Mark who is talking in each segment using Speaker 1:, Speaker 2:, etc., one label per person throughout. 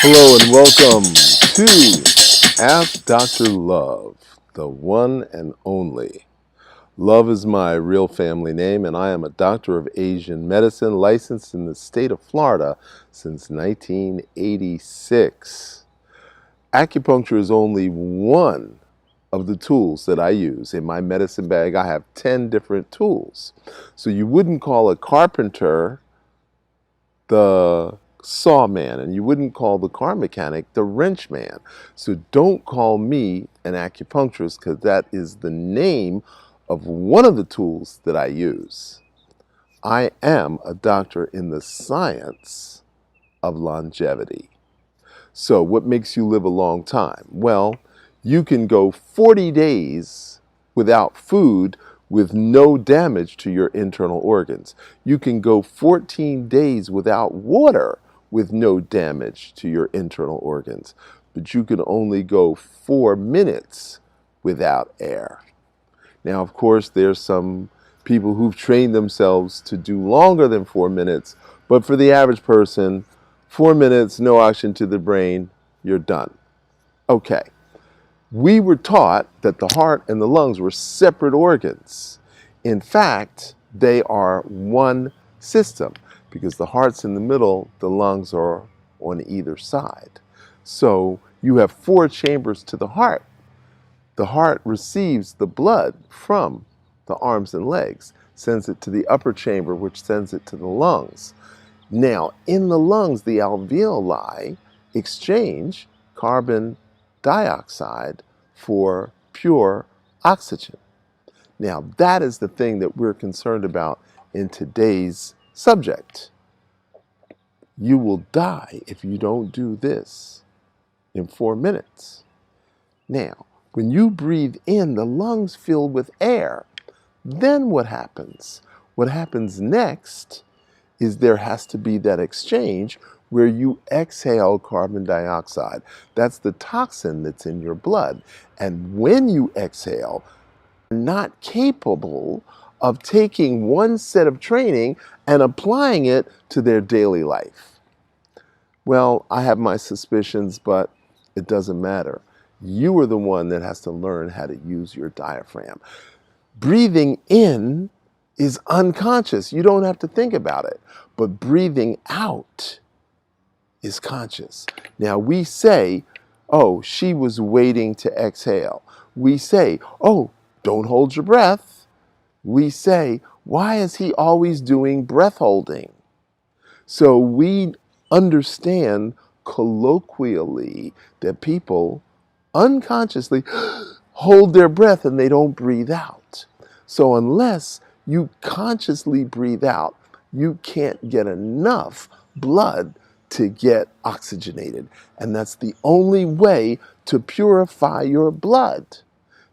Speaker 1: Hello and welcome to Ask Dr. Love, the one and only. Love is my real family name, and I am a doctor of Asian medicine licensed in the state of Florida since 1986. Acupuncture is only one of the tools that I use. In my medicine bag, I have 10 different tools. So you wouldn't call a carpenter the saw man, and you wouldn't call the car mechanic the wrench man. So don't call me an acupuncturist, because that is the name of one of the tools that I use. I am a doctor in the science of longevity. So what makes you live a long time? Well, you can go 40 days without food with no damage to your internal organs. You can go 14 days without water with no damage to your internal organs. But you can only go 4 minutes without air. Now, of course, there's some people who've trained themselves to do longer than 4 minutes, but for the average person, 4 minutes, no oxygen to the brain, you're done. Okay. We were taught that the heart and the lungs were separate organs. In fact, they are one system, because the heart's in the middle, the lungs are on either side. So you have 4 chambers to the heart. The heart receives the blood from the arms and legs, sends it to the upper chamber, which sends it to the lungs. Now, in the lungs, the alveoli exchange carbon dioxide for pure oxygen. Now, that is the thing that we're concerned about in today's subject. You will die if you don't do this in 4 minutes. Now, when you breathe in, the lungs fill with air. Then what happens? What happens next is there has to be that exchange where you exhale carbon dioxide. That's the toxin that's in your blood. And when you exhale, you're not capable of taking one set of training and applying it to their daily life. Well, I have my suspicions, but it doesn't matter. You are the one that has to learn how to use your diaphragm. Breathing in is unconscious. You don't have to think about it. But breathing out is conscious. Now we say, oh, she was waiting to exhale. We say, oh, don't hold your breath. We say, why is he always doing breath holding? So we understand colloquially that people unconsciously hold their breath and they don't breathe out. So unless you consciously breathe out, you can't get enough blood to get oxygenated. And that's the only way to purify your blood.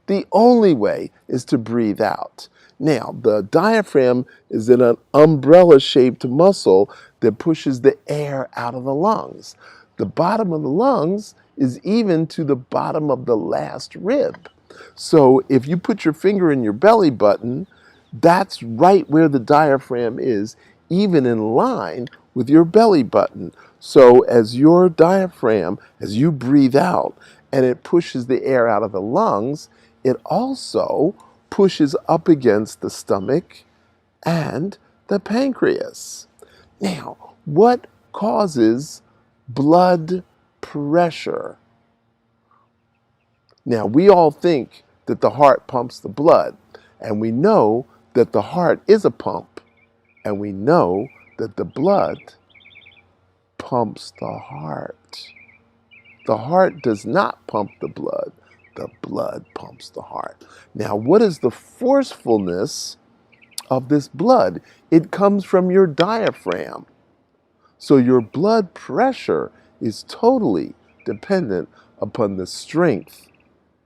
Speaker 1: The only way is to breathe out. Now, the diaphragm is an umbrella-shaped muscle that pushes the air out of the lungs. The bottom of the lungs is even to the bottom of the last rib. So if you put your finger in your belly button, that's right where the diaphragm is, even in line with your belly button. So as your diaphragm, as you breathe out and it pushes the air out of the lungs, it also pushes up against the stomach and the pancreas. Now, what causes blood pressure? Now, we all think that the heart pumps the blood, and we know that the heart is a pump, and we know that the blood pumps the heart. The heart does not pump the blood pumps the heart. Now, what is the forcefulness of this blood? It comes from your diaphragm. So your blood pressure is totally dependent upon the strength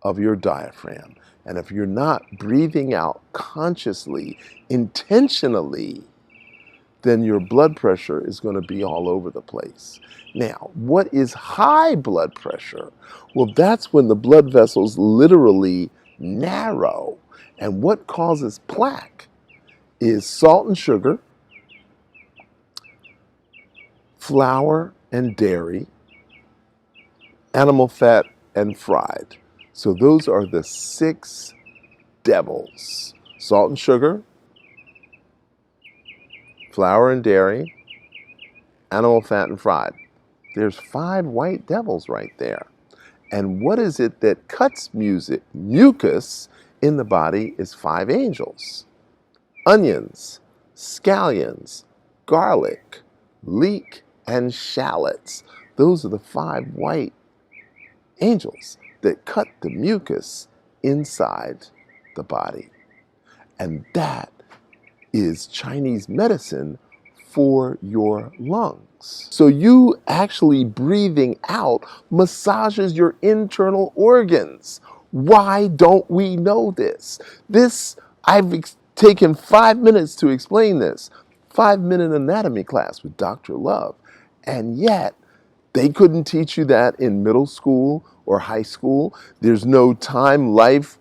Speaker 1: of your diaphragm. And if you're not breathing out consciously, intentionally, then your blood pressure is going to be all over the place. Now, what is high blood pressure? Well, that's when the blood vessels literally narrow. And what causes plaque is salt and sugar, flour and dairy, animal fat, and fried. So those are the 6 devils: salt and sugar, flour and dairy, animal fat, and fried. There's 5 white devils right there. And what is it that cuts mucus in the body is 5 angels: onions, scallions, garlic, leek, and shallots. Those are the 5 white angels that cut the mucus inside the body. And that is Chinese medicine for your lungs. So you actually breathing out massages your internal organs. Why don't we know this? I've taken 5 minutes to explain this. 5-minute anatomy class with Dr. Love. And yet, they couldn't teach you that in middle school or high school. There's no Time Life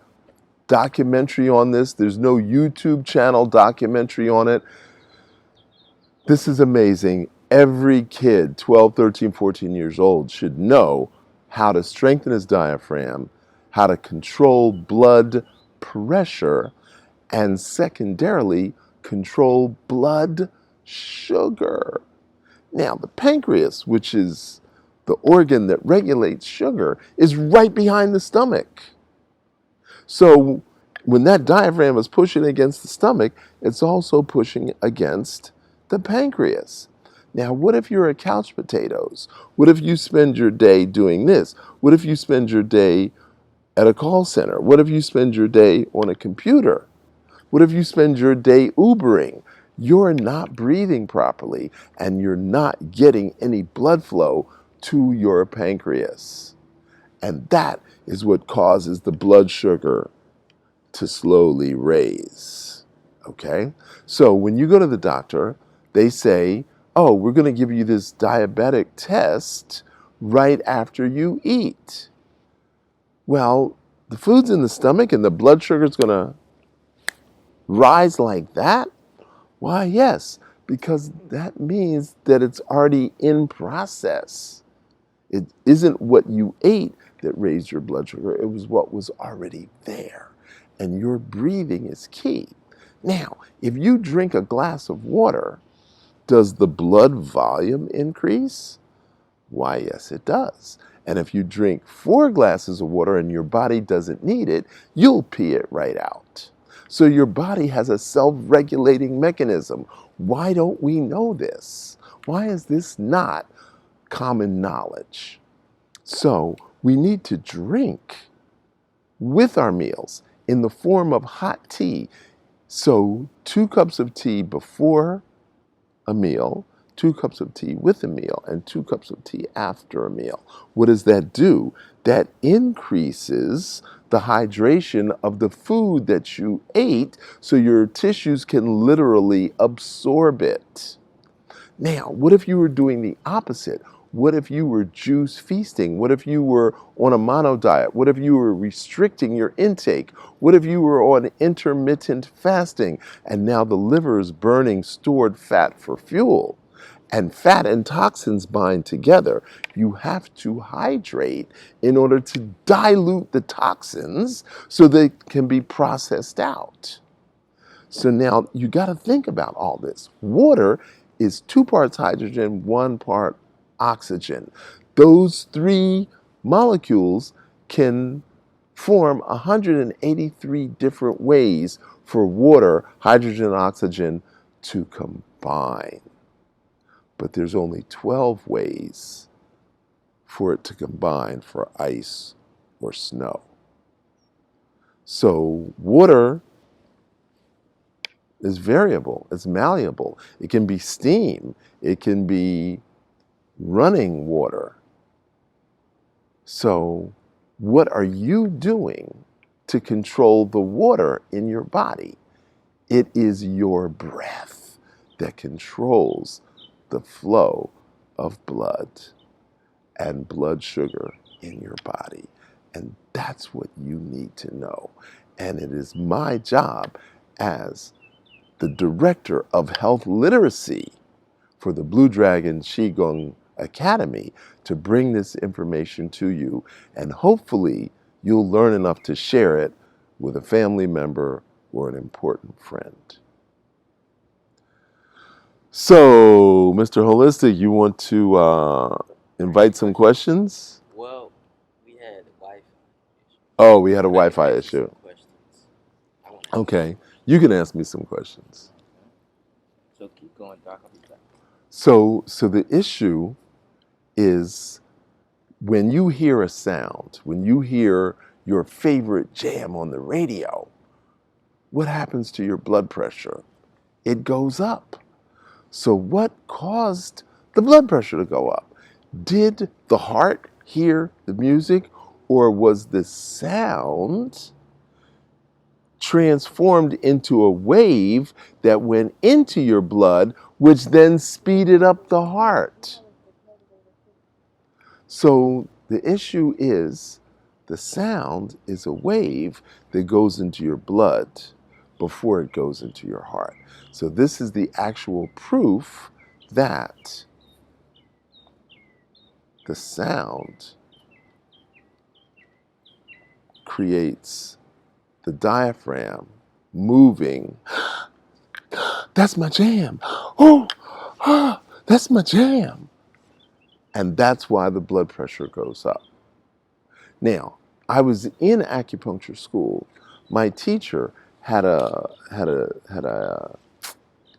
Speaker 1: documentary on this. There's no YouTube channel documentary on it. This is amazing. Every kid, 12, 13, 14 years old, should know how to strengthen his diaphragm, how to control blood pressure, and secondarily, control blood sugar. Now, the pancreas, which is the organ that regulates sugar, is right behind the stomach. So when that diaphragm is pushing against the stomach, it's also pushing against the pancreas. Now, what if you're a couch potatoes? What if you spend your day doing this? What if you spend your day at a call center? What if you spend your day on a computer? What if you spend your day Ubering? You're not breathing properly and you're not getting any blood flow to your pancreas. And that is what causes the blood sugar to slowly raise. Okay? So when you go to the doctor, they say, oh, we're going to give you this diabetic test right after you eat. Well, the food's in the stomach and the blood sugar's going to rise like that? Why, yes, because that means that it's already in process. It isn't what you ate that raised your blood sugar. It was what was already there. And your breathing is key. Now, if you drink a glass of water, does the blood volume increase? Why, yes, it does. And if you drink 4 glasses of water and your body doesn't need it, you'll pee it right out. So your body has a self-regulating mechanism. Why don't we know this? Why is this not common knowledge? So we need to drink with our meals in the form of hot tea. So 2 cups of tea before a meal, 2 cups of tea with a meal, and 2 cups of tea after a meal. What does that do? That increases the hydration of the food that you ate so your tissues can literally absorb it. Now, what if you were doing the opposite? What if you were juice feasting? What if you were on a mono diet? What if you were restricting your intake? What if you were on intermittent fasting and now the liver is burning stored fat for fuel? And fat and toxins bind together. You have to hydrate in order to dilute the toxins so they can be processed out. So now you got to think about all this. Water is 2 parts hydrogen, 1 part oxygen. Those 3 molecules can form 183 different ways for water, hydrogen, and oxygen to combine. But there's only 12 ways for it to combine for ice or snow. So water is variable, it's malleable. It can be steam, it can be running water. So what are you doing to control the water in your body? It is your breath that controls the flow of blood and blood sugar in your body. And that's what you need to know. And it is my job as the Director of Health Literacy for the Blue Dragon Qigong Academy to bring this information to you, and hopefully you'll learn enough to share it with a family member or an important friend. So, Mr. Holistic, you want to invite some questions?
Speaker 2: Well, we had a Wi-Fi issue.
Speaker 1: Oh, we had a
Speaker 2: But I can
Speaker 1: Wi-Fi
Speaker 2: ask you
Speaker 1: issue.
Speaker 2: some questions. I want to ask
Speaker 1: Okay, you can ask me some questions.
Speaker 2: So keep going, Doc. I'll be back.
Speaker 1: So the issue is when you hear a sound, when you hear your favorite jam on the radio, what happens to your blood pressure? It goes up. So what caused the blood pressure to go up? Did the heart hear the music, or was the sound transformed into a wave that went into your blood, which then speeded up the heart? So the issue is the sound is a wave that goes into your blood before it goes into your heart. So this is the actual proof that the sound creates the diaphragm moving. That's my jam. Oh, that's my jam. And that's why the blood pressure goes up. Now, I was in acupuncture school. My teacher had a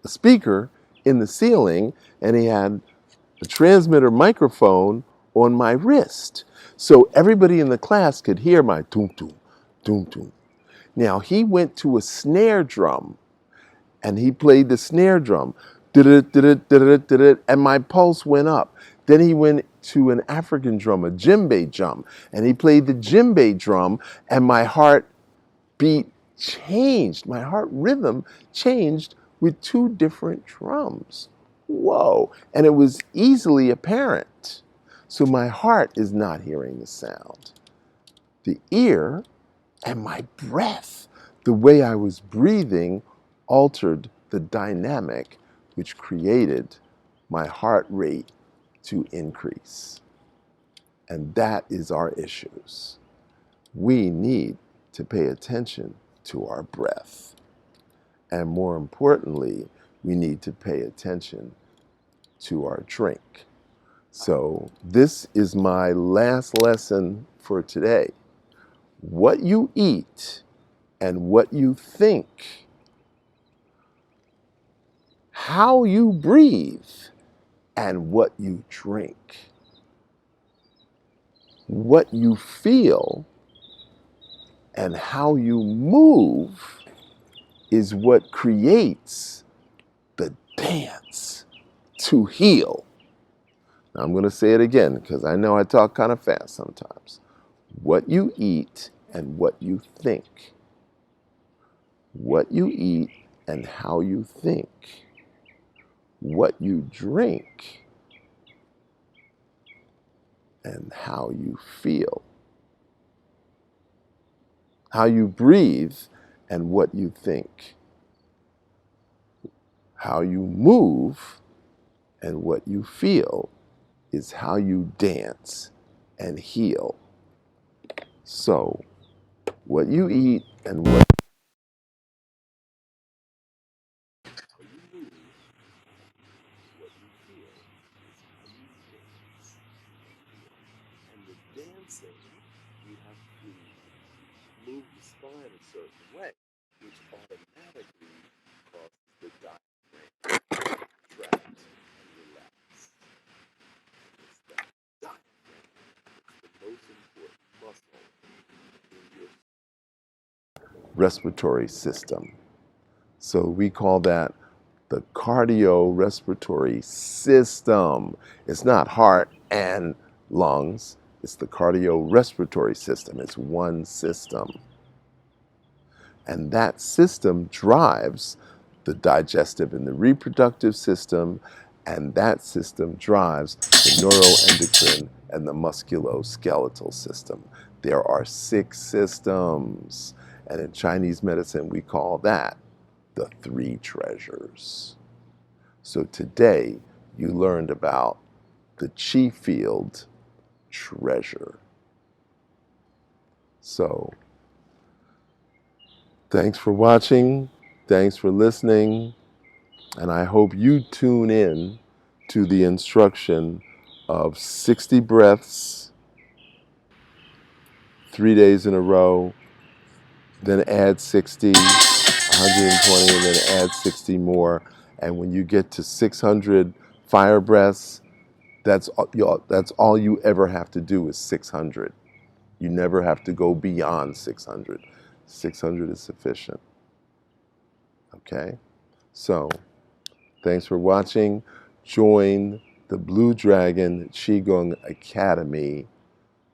Speaker 1: speaker in the ceiling, and he had a transmitter microphone on my wrist. So everybody in the class could hear my doom doom, doom doom. Now he went to a snare drum and he played the snare drum, and my pulse went up. Then he went to an African drum, a djembe drum, and he played the djembe drum, and my heart beat changed. My heart rhythm changed with two different drums. Whoa. And it was easily apparent. So my heart is not hearing the sound. The ear and my breath, the way I was breathing, altered the dynamic, which created my heart rate to increase. And that is our issues. We need to pay attention to our breath. And more importantly, we need to pay attention to our drink. So this is my last lesson for today. What you eat and what you think, how you breathe and what you drink, what you feel and how you move is what creates the dance to heal. Now, I'm going to say it again because I know I talk kind of fast sometimes. What you eat and what you think. What you eat and how you think. What you drink and how you feel. How you breathe and what you think. How you move and what you feel is how you dance and heal. So, what you eat and what you move, what you feel is how you dance and heal. And the dancing, you have to move the spine a certain way, which automatically causes the diaphragm to contract and relax. It's that diaphragm. It's the most important muscle in your respiratory system. So we call that the cardiorespiratory system. It's not heart and lungs. It's the cardiorespiratory system. It's one system. And that system drives the digestive and the reproductive system, and that system drives the neuroendocrine and the musculoskeletal system. There are 6 systems, and in Chinese medicine we call that the 3 treasures. So today you learned about the chi field treasure. So, thanks for watching. Thanks for listening. And I hope you tune in to the instruction of 60 breaths, 3 days in a row, then add 60, 120, and then add 60 more. And when you get to 600 fire breaths, that's all you ever have to do is 600. You never have to go beyond 600. 600 is sufficient. Okay? So, thanks for watching. Join the Blue Dragon Qigong Academy,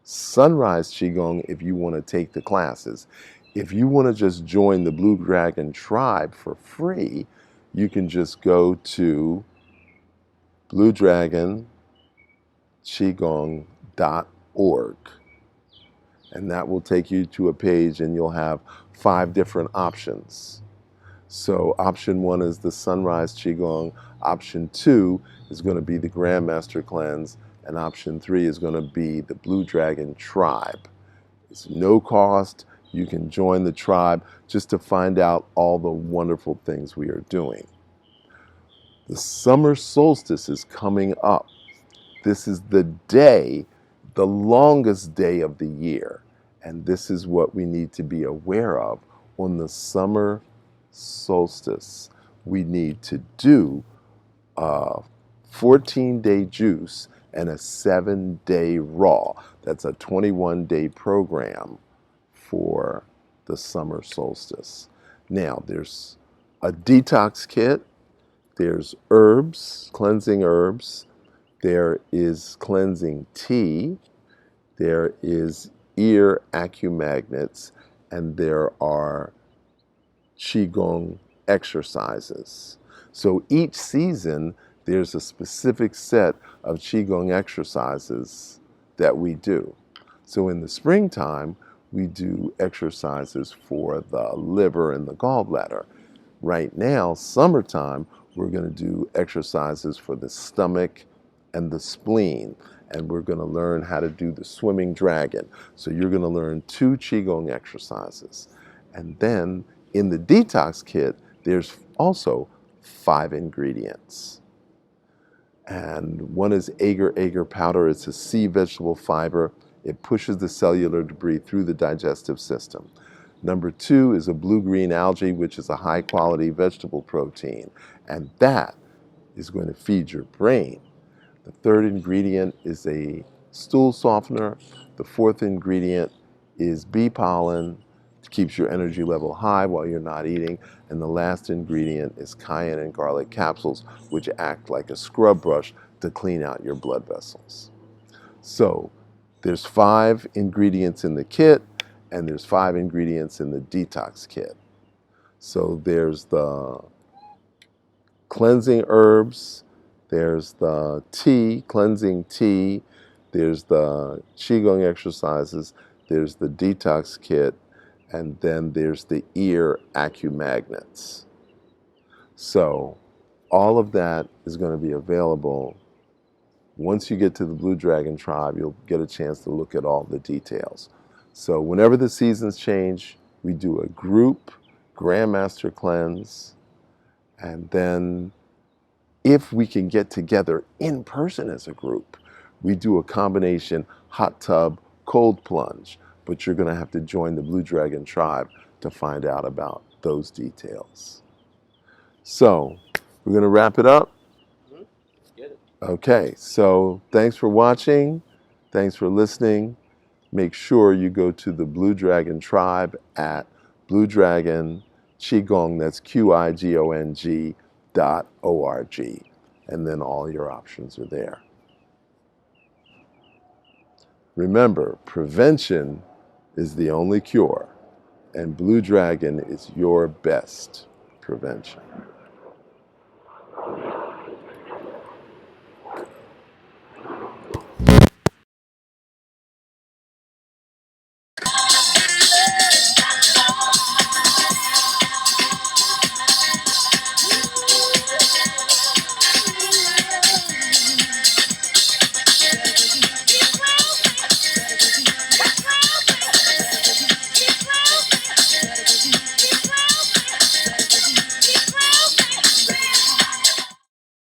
Speaker 1: Sunrise Qigong, if you want to take the classes. If you want to just join the Blue Dragon tribe for free, you can just go to bluedragonqigong.org. And that will take you to a page and you'll have 5 different options. So option 1 is the Sunrise Qigong. Option 2 is going to be the Grandmaster Cleanse. And option 3 is going to be the Blue Dragon Tribe. It's no cost. You can join the tribe just to find out all the wonderful things we are doing. The summer solstice is coming up. This is the day, the longest day of the year. And this is what we need to be aware of on the summer solstice. We need to do a 14-day juice and a 7-day raw. That's a 21-day program for the summer solstice. Now, there's a detox kit. There's herbs, cleansing herbs. There is cleansing tea. There is ear acumagnets. And there are Qigong exercises. So each season, there's a specific set of Qigong exercises that we do. So in the springtime, we do exercises for the liver and the gallbladder. Right now, summertime, we're going to do exercises for the stomach and the spleen. And we're going to learn how to do the swimming dragon. So you're going to learn 2 Qigong exercises. And then in the detox kit, there's also 5 ingredients. And one is agar-agar powder. It's a sea vegetable fiber. It pushes the cellular debris through the digestive system. Number 2 is a blue-green algae, which is a high-quality vegetable protein. And that is going to feed your brain. The 3rd ingredient is a stool softener. The 4th ingredient is bee pollen. It keeps your energy level high while you're not eating. And the last ingredient is cayenne and garlic capsules, which act like a scrub brush to clean out your blood vessels. So there's 5 ingredients in the kit, and there's 5 ingredients in the detox kit. So there's the cleansing herbs, there's the tea, cleansing tea, there's the Qigong exercises, there's the detox kit, and then there's the ear acumagnets. So all of that is going to be available. Once you get to the Blue Dragon Tribe, you'll get a chance to look at all the details. So whenever the seasons change, we do a group Grandmaster Cleanse, and then if we can get together in person as a group, we do a combination hot tub, cold plunge. But you're going to have to join the Blue Dragon Tribe to find out about those details. So we're going to wrap it up.
Speaker 2: Get it.
Speaker 1: Okay, so thanks for watching. Thanks for listening. Make sure you go to the Blue Dragon Tribe at Blue Dragon Qigong, that's QIGONG.org. And then all your options are there. Remember, prevention is the only cure, and Blue Dragon is your best prevention.